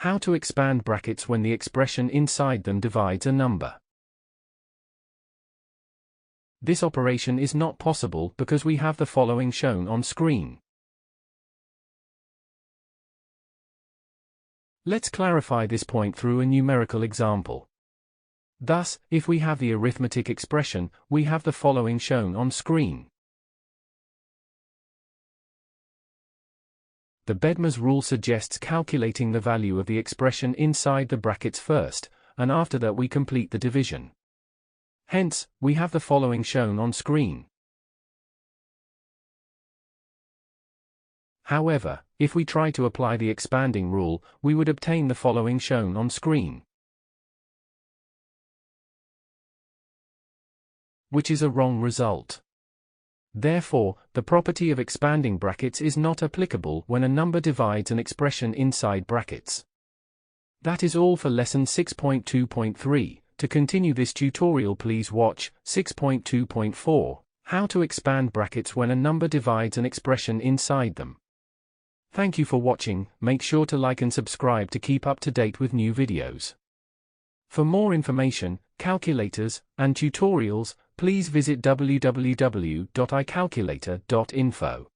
How to expand brackets when the expression inside them divides a number. This operation is not possible because we have the following shown on screen. Let's clarify this point through a numerical example. Thus, if we have the arithmetic expression, we have the following shown on screen. The Bedmers rule suggests calculating the value of the expression inside the brackets first, and after that we complete the division. Hence, we have the following shown on screen. However, if we try to apply the expanding rule, we would obtain the following shown on screen, which is a wrong result. Therefore, the property of expanding brackets is not applicable when a number divides an expression inside brackets. That is all for lesson 6.2.3. To continue this tutorial, please watch 6.2.4, how to expand brackets when a number divides an expression inside them. Thank you for watching. Make sure to like and subscribe to keep up to date with new videos. For more information, calculators, and tutorials, please visit www.icalculator.info.